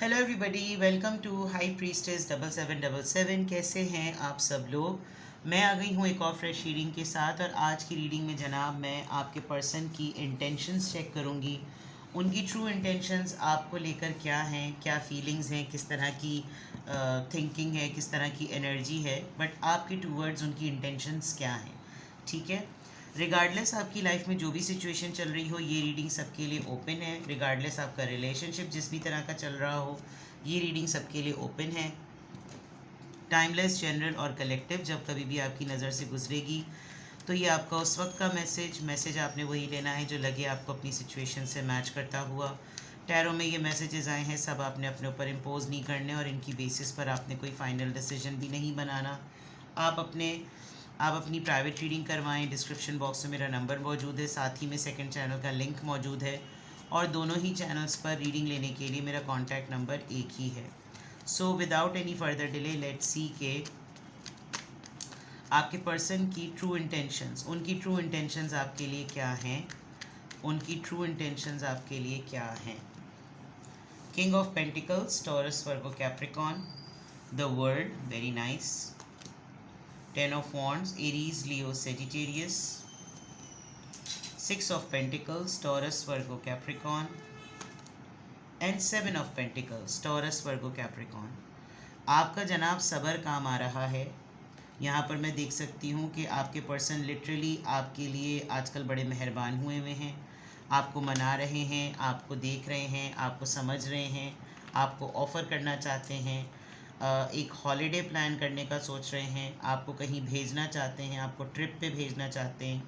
Hello everybody, welcome to high priestess 7777। कैसे हैं आप सब लोग। मैं आ गई हूँ एक और फ्रेश रीडिंग के साथ। और आज की रीडिंग में जनाब मैं आपके पर्सन की इंटेंशंस चेक करूँगी। उनकी ट्रू इंटेंशंस आपको लेकर क्या हैं, क्या फीलिंग्स हैं, किस तरह की थिंकिंग है, किस तरह की एनर्जी है, बट आपके टूवर्ड्स उनकी इंटेंशंस क्या हैं। ठीक है। रिगार्डलेस आपकी लाइफ में जो भी सिचुएशन चल रही हो, ये रीडिंग सबके लिए ओपन है। रिगार्डलेस आपका रिलेशनशिप जिस भी तरह का चल रहा हो, ये रीडिंग सबके लिए ओपन है। टाइमलेस, जनरल और कलेक्टिव जब कभी भी आपकी नज़र से गुजरेगी तो ये आपका उस वक्त का मैसेज आपने वही लेना है जो लगे आपको अपनी सिचुएशन से मैच करता हुआ। टैरो में ये मैसेजेस आए हैं, सब आपने अपने ऊपर इम्पोज नहीं करने और इनकी बेसिस पर आपने कोई फाइनल डिसीजन भी नहीं बनाना। आप अपने आप अपनी प्राइवेट रीडिंग करवाएं। डिस्क्रिप्शन बॉक्स में मेरा नंबर मौजूद है, साथ ही में सेकंड चैनल का लिंक मौजूद है और दोनों ही चैनल्स पर रीडिंग लेने के लिए मेरा कॉन्टैक्ट नंबर एक ही है। So without any further delay let's see के आपके पर्सन की ट्रू इंटेंशंस, उनकी ट्रू इंटेंशंस आपके लिए क्या हैं। उनकी ट्रू इंटेंशंस आपके लिए क्या हैं। King of pentacles, taurus, Virgo, Capricorn. The world, very nice. Ten of wands, Aries, Leo, Sagittarius. Six of pentacles, taurus, Virgo, Capricorn. And seven of pentacles, taurus, Virgo, Capricorn. आपका जनाब सब्र काम आ रहा है। यहाँ पर मैं देख सकती हूँ कि आपके पर्सन लिटरली आपके लिए आजकल बड़े मेहरबान हुए हैं। आपको मना रहे हैं, आपको देख रहे हैं, आपको समझ रहे हैं, आपको ऑफ़र करना चाहते हैं, एक हॉलिडे प्लान करने का सोच रहे हैं, आपको कहीं भेजना चाहते हैं, आपको ट्रिप पे भेजना चाहते हैं।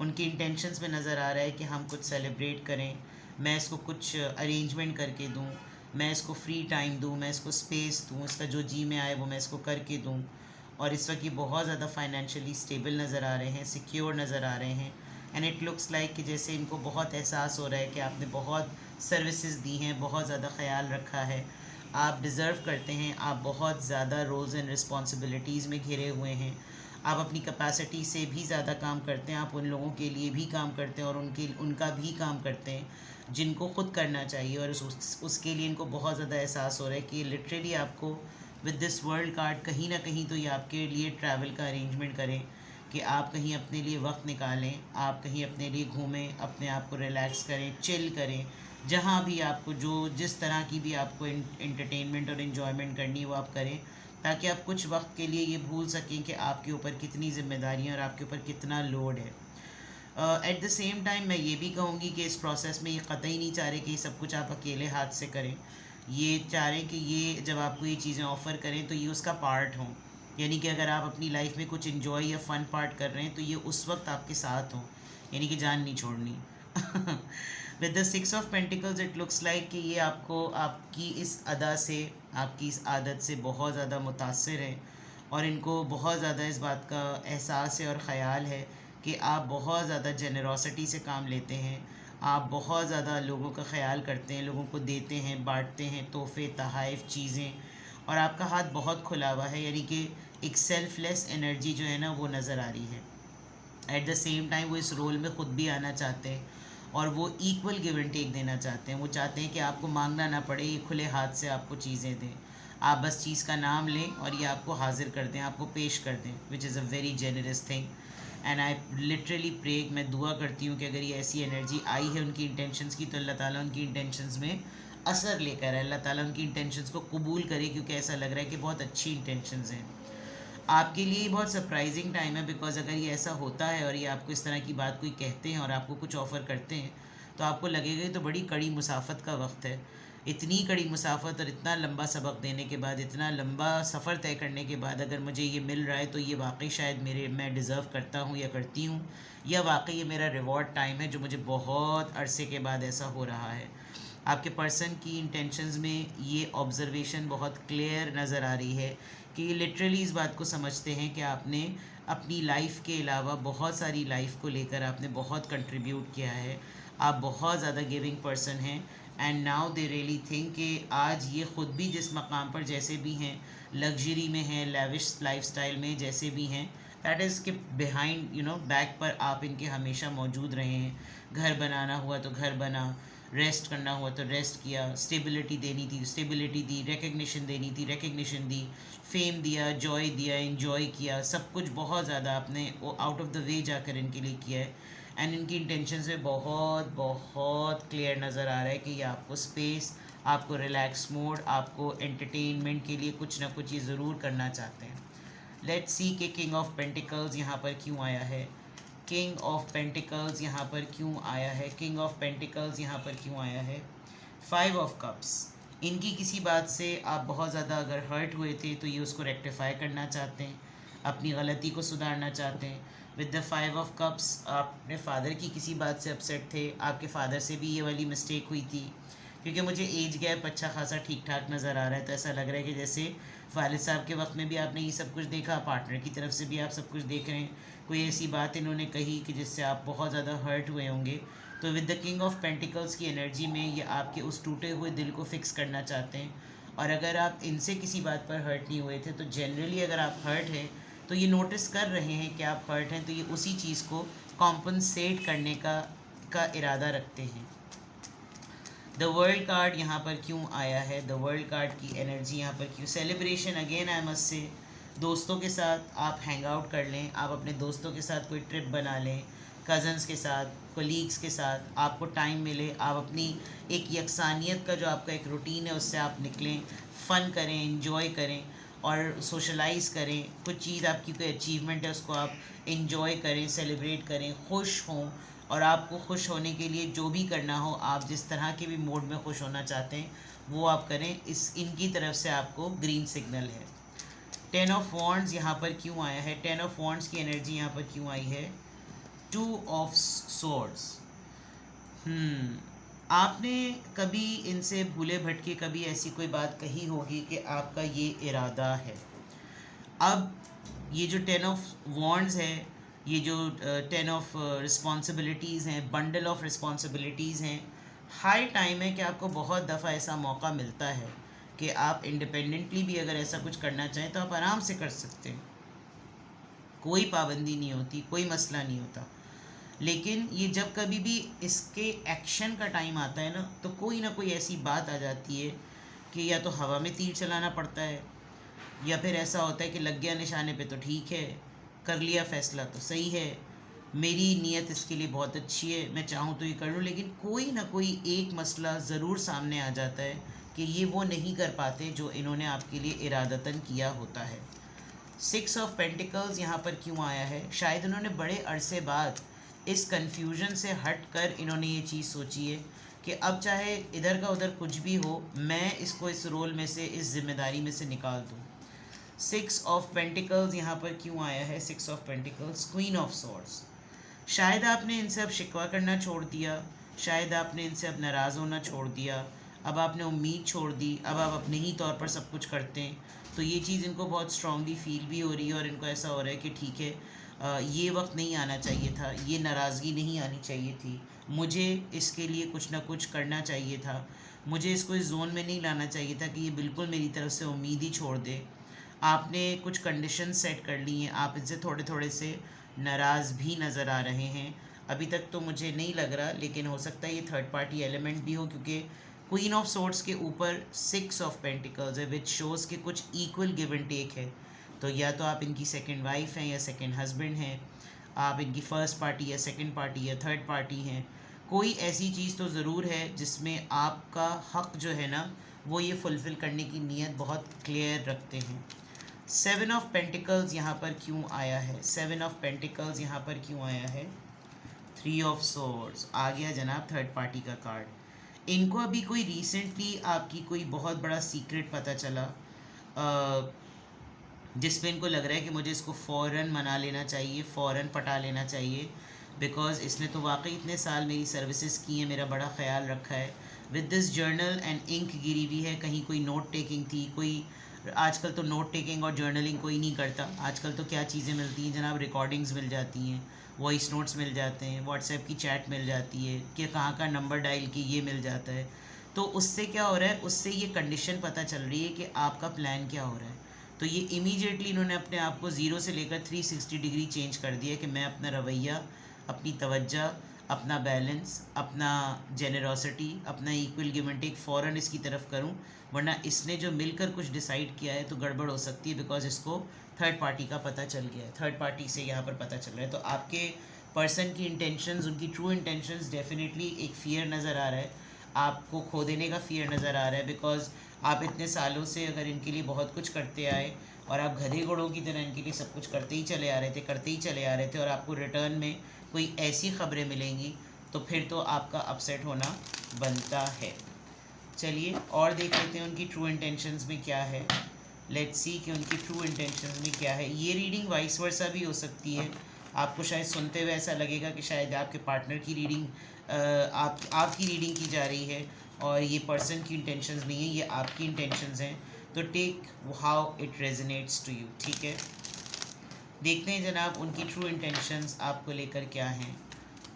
उनकी इंटेंशंस में नज़र आ रहा है कि हम कुछ सेलिब्रेट करें, मैं इसको कुछ अरेंजमेंट करके दूँ, मैं इसको फ्री टाइम दूँ, मैं इसको स्पेस दूँ, इसका जो जी में आए वो मैं इसको करके दूँ। और इस वक्त ये बहुत ज़्यादा फाइनेंशियली स्टेबल नज़र आ रहे हैं, सिक्योर नज़र आ रहे हैं। एंड इट लुक्स लाइक कि जैसे इनको बहुत एहसास हो रहा है कि आपने बहुत सर्विसेज दी हैं, बहुत ज़्यादा ख्याल रखा है, आप डिज़र्व करते हैं, आप बहुत ज़्यादा रोल्स एंड रिस्पॉन्सिबिलिटीज़ में घिरे हुए हैं, आप अपनी कैपेसिटी से भी ज़्यादा काम करते हैं, आप उन लोगों के लिए भी काम करते हैं और उनका भी काम करते हैं जिनको ख़ुद करना चाहिए। और उसके लिए इनको बहुत ज़्यादा एहसास हो रहा है कि लिटरली आपको विद दिस वर्ल्ड कार्ड कहीं ना कहीं तो ये आपके लिए ट्रैवल का अरेंजमेंट करें कि आप कहीं अपने लिए वक्त निकालें, आप कहीं अपने लिए घूमें, अपने आप को रिलैक्स करें, चिल करें। जहाँ भी आपको जो जिस तरह की भी आपको इंटरटेनमेंट और इन्जॉयमेंट करनी है वो आप करें, ताकि आप कुछ वक्त के लिए ये भूल सकें कि आपके ऊपर कितनी ज़िम्मेदारियाँ और आपके ऊपर कितना लोड है। एट द सेम टाइम मैं ये भी कहूँगी कि इस प्रोसेस में ये कतई नहीं चाह रहे कि ये सब कुछ आप अकेले हाथ से करें। ये चाह रहे हैं कि ये जब आपको ये चीज़ें ऑफ़र करें तो ये उसका पार्ट हों। यानी कि अगर आप अपनी लाइफ में कुछ इन्जॉय या फ़न पार्ट कर रहे हैं तो ये उस वक्त आपके साथ हों, यानी कि जान नहीं छोड़नी। With the six of pentacles it looks like कि ये आपको आपकी इस अदा से, आपकी इस आदत से बहुत ज़्यादा मुतासिर हैं और इनको बहुत ज़्यादा इस बात का एहसास है और ख़याल है कि आप बहुत ज़्यादा जेनरॉसिटी से काम लेते हैं, आप बहुत ज़्यादा लोगों का ख़याल करते हैं, लोगों को देते हैं, बांटते हैं तोहफ़े, तोहफ़, चीज़ें। और आपका हाथ बहुत खुला हुआ है, यानी कि एक सेल्फलेस एनर्जी जो है ना वो नज़र आ रही है। एट द सेम टाइम वो इस रोल में ख़ुद भी आना चाहते हैं और वो इक्वल गिव एंड टेक देना चाहते हैं। वो चाहते हैं कि आपको मांगना ना पड़े, ये खुले हाथ से आपको चीज़ें दें, आप बस चीज़ का नाम लें और ये आपको हाजिर कर दें, आपको पेश कर दें, which is a very generous thing. And I literally pray, मैं दुआ करती हूँ कि अगर ये ऐसी एनर्जी आई है उनकी इंटेंशंस की तो अल्लाह ताला उनकी इंटेंशंस में असर लेकर आए, अल्लाह ताला उनकी इंटेंशंस को कबूल करे, क्योंकि ऐसा लग रहा है कि बहुत अच्छी इंटेंशंस हैं। आपके लिए बहुत सरप्राइजिंग टाइम है, बिकॉज़ अगर ये ऐसा होता है और ये आपको इस तरह की बात कोई कहते हैं और आपको कुछ ऑफ़र करते हैं तो आपको लगेगा ये तो बड़ी कड़ी मुसाफत का वक्त है। इतनी कड़ी मुसाफत और इतना लंबा सबक देने के बाद, इतना लंबा सफ़र तय करने के बाद अगर मुझे ये मिल रहा है तो ये वाकई शायद मैं डिज़र्व करता हूँ या करती हूँ, या वाकई ये मेरा रिवॉर्ड टाइम है जो मुझे बहुत अरसे के बाद ऐसा हो रहा है। आपके पर्सन की इंटेंशंस में ये ऑब्ज़र्वेशन बहुत क्लियर नज़र आ रही है कि ये लिटरली इस बात को समझते हैं कि आपने अपनी लाइफ के अलावा बहुत सारी लाइफ को लेकर आपने बहुत कंट्रीब्यूट किया है, आप बहुत ज़्यादा गिविंग पर्सन हैं। And now they really think कि आज ये ख़ुद भी जिस मकाम पर जैसे भी हैं, लग्जरी में हैं, लेविश लाइफस्टाइल में जैसे भी हैं, दैट इज़ के बिहाइंड बैक पर आप इनके हमेशा मौजूद रहे हैं। घर बनाना हुआ तो घर बना, रेस्ट करना हुआ तो रेस्ट किया, स्टेबिलिटी देनी थी स्टेबिलिटी दी, रिकग्निशन देनी थी रिकग्निशन दी, फेम दिया, जॉय दिया, इन्जॉय किया, सब कुछ बहुत ज़्यादा आपने वो आउट ऑफ द वे जाकर इनके लिए किया है। एंड इनकी इंटेंशन से बहुत बहुत क्लियर नज़र आ रहा है कि ये आपको स्पेस, आपको रिलैक्स मोड, आपको एंटरटेनमेंट के लिए कुछ ना कुछ ये ज़रूर करना चाहते हैं। लेट्स सी कि किंग ऑफ पेंटिकल्स यहाँ पर क्यों आया है, किंग ऑफ पेंटिकल्स यहाँ पर क्यों आया है, किंग ऑफ पेंटिकल्स यहाँ पर क्यों आया है। 5 ऑफ कप्स, इनकी किसी बात से आप बहुत ज़्यादा अगर हर्ट हुए थे तो ये उसको रेक्टिफाई करना चाहते हैं, अपनी गलती को सुधारना चाहते हैं। विद द 5 ऑफ कप्स आप अपने फादर की किसी बात से अपसेट थे, आपके फादर से भी ये वाली मिस्टेक हुई थी, क्योंकि मुझे एज गैप अच्छा खासा ठीक ठाक नज़र आ रहा है। तो ऐसा लग रहा है कि जैसे वालिद साहब के वक्त में भी आपने ये सब कुछ देखा, पार्टनर की तरफ से भी आप सब कुछ देख रहे हैं, कोई ऐसी बात इन्होंने कही कि जिससे आप बहुत ज़्यादा हर्ट हुए होंगे। तो with the king of pentacles की एनर्जी में ये आपके उस टूटे हुए दिल को फिक्स करना चाहते हैं। और अगर आप इनसे किसी बात पर हर्ट नहीं हुए थे तो जनरली अगर आप हर्ट हैं तो ये नोटिस कर रहे हैं कि आप हर्ट हैं, तो ये उसी चीज़ को कॉम्पनसेट करने का इरादा रखते हैं। द वर्ल्ड कार्ड यहाँ पर क्यों आया है, द वर्ल्ड कार्ड की एनर्जी यहाँ पर क्यों, celebration again I must say, दोस्तों के साथ आप हैंग आउट कर लें, आप अपने दोस्तों के साथ कोई ट्रिप बना लें, कज़न्स के साथ, कोलीग्स के साथ आपको टाइम मिले, आप अपनी एक यकसानियत का जो आपका एक रूटीन है उससे आप निकलें, फ़न करें, इंजॉय करें और सोशलाइज करें, कुछ चीज़ आपकी कोई अचीवमेंट है उसको आप इंजॉय करें, सेलिब्रेट करें, खुश हों। और आपको खुश होने के लिए जो भी करना हो, आप जिस तरह के भी मोड में खुश होना चाहते हैं वो आप करें। इनकी तरफ से आपको ग्रीन सिग्नल है। 10 ऑफ वॉन्ड्स यहाँ पर क्यों आया है, 10 ऑफ वॉन्ड्स की एनर्जी यहाँ पर क्यों आई है। 2 ऑफ सोर्ड्स, आपने कभी इनसे भूले भटके कभी ऐसी कोई बात कही होगी कि आपका ये इरादा है। अब ये जो 10 ऑफ वॉन्ड्स है, ये जो 10 ऑफ रिस्पॉन्सिबिलिटीज़ हैं, बंडल ऑफ रिस्पॉन्सिबिलिटीज़ हैं, हाई टाइम है कि आपको बहुत दफ़ा ऐसा मौका मिलता है कि आप इंडिपेंडेंटली भी अगर ऐसा कुछ करना चाहें तो आप आराम से कर सकते हैं, कोई पाबंदी नहीं होती, कोई मसला नहीं होता। लेकिन ये जब कभी भी इसके एक्शन का टाइम आता है ना, तो कोई ना कोई ऐसी बात आ जाती है कि या तो हवा में तीर चलाना पड़ता है, या फिर ऐसा होता है कि लग गया निशाने पे तो ठीक है, कर लिया फ़ैसला तो सही है, मेरी नीयत इसके लिए बहुत अच्छी है, मैं चाहूँ तो ये कर लूँ। लेकिन कोई ना कोई एक मसला ज़रूर सामने आ जाता है कि ये वो नहीं कर पाते जो इन्होंने आपके लिए इरादतन किया होता है। 6 ऑफ पेंटिकल्स यहाँ पर क्यों आया है, शायद उन्होंने बड़े अरसे बाद इस कन्फ्यूजन से हट कर इन्होंने ये चीज़ सोची है कि अब चाहे इधर का उधर कुछ भी हो, मैं इसको इस रोल में से, इस जिम्मेदारी में से निकाल दूँ। 6 ऑफ पेंटिकल्स यहाँ पर क्यों आया है, 6 of pentacles, queen of swords, शायद आपने इनसे अब शिकवा करना छोड़ दिया, शायद आपने इनसे अब नाराज़ होना छोड़ दिया, अब आपने उम्मीद छोड़ दी, अब आप अपने ही तौर पर सब कुछ करते हैं। तो ये चीज़ इनको बहुत स्ट्रांगली फील भी हो रही है और इनको ऐसा हो रहा है कि ठीक है, ये वक्त नहीं आना चाहिए था, ये नाराज़गी नहीं आनी चाहिए थी, मुझे इसके लिए कुछ ना कुछ करना चाहिए था, मुझे इसको इस जोन में नहीं लाना चाहिए था कि ये बिल्कुल मेरी तरफ से उम्मीद ही छोड़ दे। आपने कुछ कंडीशन सेट कर ली हैं, आप इनसे थोड़े थोड़े से नाराज़ भी नज़र आ रहे हैं। अभी तक तो मुझे नहीं लग रहा, लेकिन हो सकता है ये थर्ड पार्टी एलिमेंट भी हो, क्योंकि क्वीन ऑफ सोर्ड्स के ऊपर 6 ऑफ पेंटिकल्स है, विच शोज़ के कुछ इक्वल गिव एंड टेक है। तो या तो आप इनकी सेकंड वाइफ हैं या सेकंड हस्बैंड हैं, आप इनकी फ़र्स्ट पार्टी या सेकंड पार्टी या थर्ड पार्टी हैं, कोई ऐसी चीज़ तो ज़रूर है जिसमें आपका हक़ जो है ना वो ये फुलफ़िल करने की नीयत बहुत क्लियर रखते हैं। 7 ऑफ पेंटिकल्स यहाँ पर क्यों आया है, 7 ऑफ पेंटिकल्स यहाँ पर क्यों आया है। 3 ऑफ सोर्ड्स आ गया जनाब, थर्ड पार्टी का कार्ड। इनको अभी कोई रिसेंटली आपकी कोई बहुत बड़ा सीक्रेट पता चला, जिसमें इनको लग रहा है कि मुझे इसको फ़ौरन मना लेना चाहिए, फ़ौरन पटा लेना चाहिए, बिकॉज़ इसने तो वाकई इतने साल मेरी सर्विसेज की हैं, मेरा बड़ा ख्याल रखा है। With this journal and ink गिरी हुई है, कहीं कोई नोट टेकिंग थी, कोई आजकल तो नोट टेकिंग और जर्नलिंग कोई नहीं करता, आजकल तो क्या चीज़ें मिलती हैं जनाब, रिकॉर्डिंग्स मिल जाती हैं, वॉइस नोट्स मिल जाते हैं, व्हाट्सएप की चैट मिल जाती है कि कहाँ का नंबर डायल की ये मिल जाता है। तो उससे क्या हो रहा है, उससे ये कंडीशन पता चल रही है कि आपका प्लान क्या हो रहा है। तो ये इमीडिएटली इन्होंने अपने आप को 0 से लेकर 360 डिग्री चेंज कर दिया कि मैं अपना रवैया, अपनी तवज्जो, अपना बैलेंस, अपना जेनरोसिटी, अपना इक्वल गिव एंड टेक फ़ौरन इसकी तरफ करूं, वरना इसने जो मिलकर कुछ डिसाइड किया है तो गड़बड़ हो सकती है, बिकॉज इसको थर्ड पार्टी का पता चल गया है, थर्ड पार्टी से यहाँ पर पता चल रहा है। तो आपके पर्सन की इंटेंशंस, उनकी ट्रू इंटेंशंस डेफिनेटली एक फ़ियर नज़र आ रहा है, आपको खो देने का फ़ियर नज़र आ रहा है, बिकॉज आप इतने सालों से अगर इनके लिए बहुत कुछ करते आए और आप गधे घोड़ों की तरह इनके लिए सब कुछ करते ही चले आ रहे थे, करते ही चले आ रहे थे, और आपको रिटर्न में कोई ऐसी खबरें मिलेंगी तो फिर तो आपका अपसेट होना बनता है। चलिए और देख लेते हैं उनकी ट्रू इंटेंशंस में क्या है। लेट्स सी कि उनकी ट्रू इंटेंशंस में क्या है। ये रीडिंग वाइस वर्सा भी हो सकती है, आपको शायद सुनते हुए ऐसा लगेगा कि शायद आपके पार्टनर की रीडिंग आपकी रीडिंग की जा रही है और ये पर्सन की इंटेंशंस नहीं है, ये आपकी इंटेंशंस हैं। तो take how it resonates to you, ठीक है। देखते हैं जनाब उनकी ट्रू इंटेंशंस आपको लेकर क्या हैं,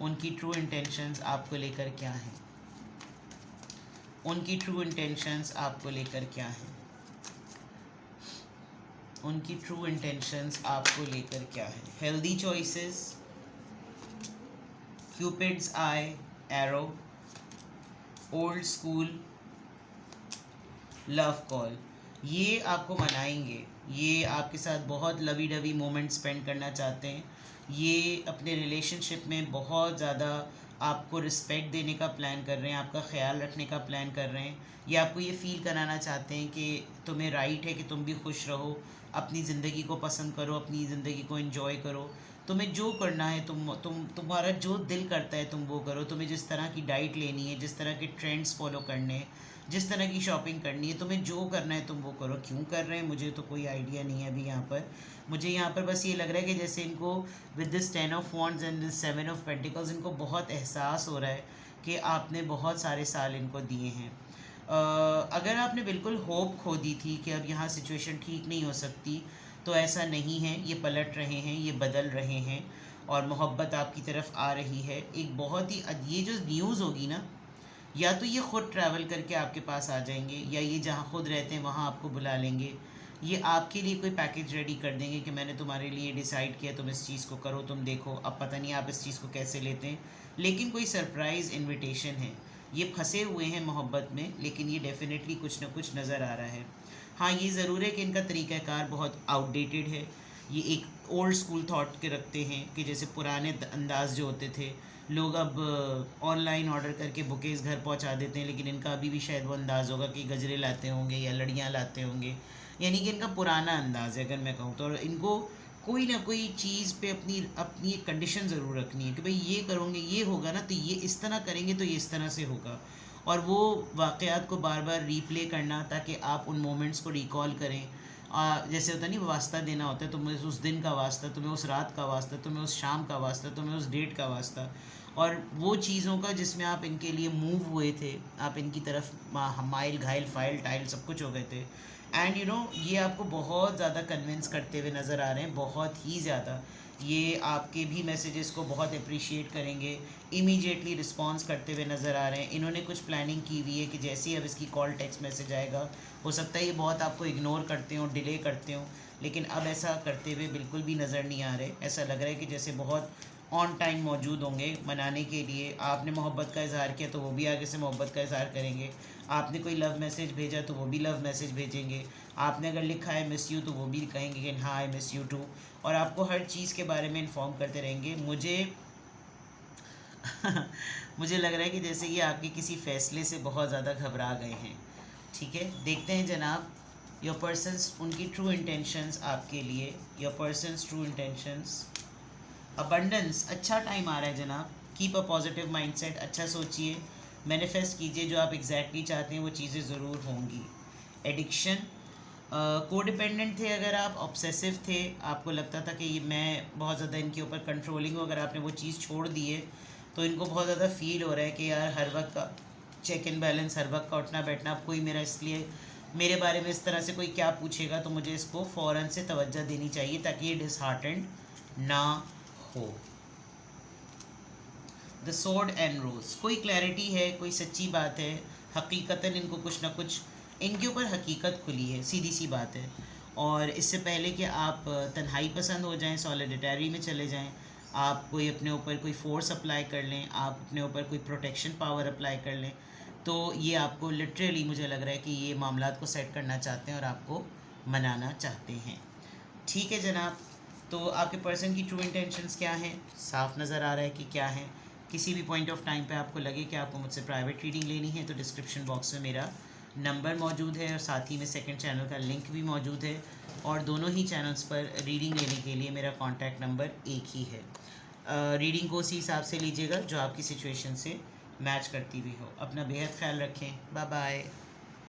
उनकी ट्रू इंटेंशंस आपको लेकर क्या हैं, उनकी ट्रू इंटेंशंस आपको लेकर क्या हैं, उनकी ट्रू इंटेंशंस आपको लेकर क्या है। Healthy choices, Cupid's eye, arrow, old school, love call. ये आपको मनाएंगे, ये आपके साथ बहुत लवी डवी मोमेंट स्पेंड करना चाहते हैं, ये अपने रिलेशनशिप में बहुत ज़्यादा आपको रिस्पेक्ट देने का प्लान कर रहे हैं, आपका ख्याल रखने का प्लान कर रहे हैं। ये आपको ये फ़ील कराना चाहते हैं कि तुम्हें राइट है कि तुम भी खुश रहो, अपनी ज़िंदगी को पसंद करो, अपनी ज़िंदगी को एंजॉय करो, तुम्हें जो करना है तुम्हारा जो दिल करता है तुम वो करो, तुम्हें जिस तरह की डाइट लेनी है, जिस तरह के ट्रेंड्स फॉलो करने हैं, जिस तरह की शॉपिंग करनी है, तुम्हें जो करना है तुम वो करो। क्यों कर रहे हैं मुझे तो कोई आइडिया नहीं है अभी यहाँ पर। मुझे यहाँ पर बस ये लग रहा है कि जैसे इनको with this 10 of wands and this 7 of pentacles इनको बहुत एहसास हो रहा है कि आपने बहुत सारे साल इनको दिए हैं। अगर आपने बिल्कुल होप खो दी थी कि अब यहाँ सिचुएशन ठीक नहीं हो सकती, तो ऐसा नहीं है, ये पलट रहे हैं, ये बदल रहे हैं और मोहब्बत आपकी तरफ आ रही है। एक बहुत ही ये जो न्यूज़ होगी ना, या तो ये ख़ुद ट्रैवल करके आपके पास आ जाएंगे, या ये जहाँ खुद रहते हैं वहाँ आपको बुला लेंगे, ये आपके लिए कोई पैकेज रेडी कर देंगे कि मैंने तुम्हारे लिए डिसाइड किया, तुम इस चीज़ को करो, तुम देखो। अब पता नहीं आप इस चीज़ को कैसे लेते हैं, लेकिन कोई सरप्राइज़ इन्विटेशन है। ये फंसे हुए हैं मोहब्बत में, लेकिन ये डेफिनेटली कुछ ना कुछ नज़र आ रहा है। हाँ, ये ज़रूर है कि इनका तरीक़ाकार बहुत आउटडेटेड है, ये एक ओल्ड स्कूल थॉट के रखते हैं कि जैसे पुराने अंदाज जो होते थे, लोग अब ऑनलाइन ऑर्डर करके बुकेज़ घर पहुंचा देते हैं, लेकिन इनका अभी भी शायद वो अंदाज़ होगा कि गजरे लाते होंगे या लड़ियाँ लाते होंगे, यानी कि इनका पुराना अंदाज़ है अगर मैं कहूँ तो। इनको कोई ना कोई चीज़ पे अपनी अपनी एक कंडीशन ज़रूर रखनी है कि भाई ये करोगे ये होगा ना, तो ये इस तरह करेंगे तो ये इस तरह से होगा, और वो वाक़यात को बार बार रीप्ले करना ताकि आप उन मोमेंट्स को रिकॉल करें। जैसे होता नहीं, वास्ता देना होता है, तुम्हें उस दिन का वास्ता, तुम्हें उस रात का वास्ता, तुम्हें उस शाम का वास्ता, तुम्हें उस डेट का वास्ता, और वो चीज़ों का जिसमें आप इनके लिए मूव हुए थे, आप इनकी तरफ माइल घायल फाइल टाइल सब कुछ हो गए थे। एंड यू नो ये आपको बहुत ज़्यादा कन्विंस करते हुए नज़र आ रहे हैं, बहुत ही ज़्यादा। ये आपके भी मैसेजेस को बहुत अप्रिशिएट करेंगे, इमीडिएटली रिस्पॉन्स करते हुए नज़र आ रहे हैं। इन्होंने कुछ प्लानिंग की हुई है कि जैसे ही अब इसकी कॉल टेक्स्ट मैसेज आएगा, हो सकता है ये बहुत आपको इग्नोर करते हो, डिले करते हो, लेकिन अब ऐसा करते हुए बिल्कुल भी नज़र नहीं आ रहे। ऐसा लग रहा है कि जैसे बहुत ऑन टाइम मौजूद होंगे मनाने के लिए। आपने मोहब्बत का इज़हार किया तो वो भी आगे से मोहब्बत का इज़हार करेंगे, आपने कोई लव मैसेज भेजा तो वो भी लव मैसेज भेजेंगे, आपने अगर लिखा है मिस यू तो वो भी कहेंगे कि हाँ आई मिस यू टू, और आपको हर चीज़ के बारे में इन्फॉर्म करते रहेंगे। मुझे लग रहा है कि जैसे ये आपके किसी फ़ैसले से बहुत ज़्यादा घबरा गए हैं। ठीक है, देखते हैं जनाब योर पर्सन्स, उनकी ट्रू इंटेंशंस आपके लिए, your persons true intentions. Abundance, अच्छा टाइम आ रहा है जनाब, कीप अ पॉजिटिव माइंडसेट, अच्छा सोचिए, मैनिफेस्ट कीजिए, जो आप एग्जैक्टली चाहते हैं वो चीज़ें ज़रूर होंगी। एडिक्शन, कोडिपेंडेंट थे अगर आप, ऑब्सेसिव थे, आपको लगता था कि मैं बहुत ज़्यादा इनके ऊपर कंट्रोलिंग हूँ, अगर आपने वो चीज़ छोड़ दी है तो इनको बहुत ज़्यादा फील हो रहा है कि यार हर वक्त का चेक इन बैलेंस, हर वक्त का उठना बैठना, अब कोई मेरा इसलिए मेरे बारे में इस तरह से कोई क्या पूछेगा तो मुझे इसको फ़ौरन से तवज्जो देनी चाहिए ताकि ये डिसहार्टेंड ना हो। द स्वॉर्ड एंड रोज, कोई क्लैरिटी है, कोई सच्ची बात है, हकीकतन इनको कुछ ना कुछ इनके ऊपर हकीकत खुली है, सीधी सी बात है। और इससे पहले कि आप तन्हाई पसंद हो जाएं, सॉलिडिटरी में चले जाएं, आप कोई अपने ऊपर कोई फोर्स अप्लाई कर लें, आप अपने ऊपर कोई प्रोटेक्शन पावर अप्लाई कर लें, तो ये आपको लिटरली मुझे लग रहा है कि ये मामलात को सेट करना चाहते हैं और आपको मनाना चाहते हैं। ठीक है जनाब, तो आपके पर्सन की ट्रू इंटेंशंस क्या हैं, साफ नज़र आ रहा है कि क्या है। किसी भी पॉइंट ऑफ टाइम पे आपको लगे कि आपको मुझसे प्राइवेट रीडिंग लेनी है तो डिस्क्रिप्शन बॉक्स में मेरा नंबर मौजूद है और साथ ही में सेकंड चैनल का लिंक भी मौजूद है, और दोनों ही चैनल्स पर रीडिंग लेने के लिए मेरा कॉन्टैक्ट नंबर एक ही है। रीडिंग को उसी हिसाब से लीजिएगा जो आपकी सिचुएशन से मैच करती हुई हो। अपना बेहद ख्याल रखें। Bye bye.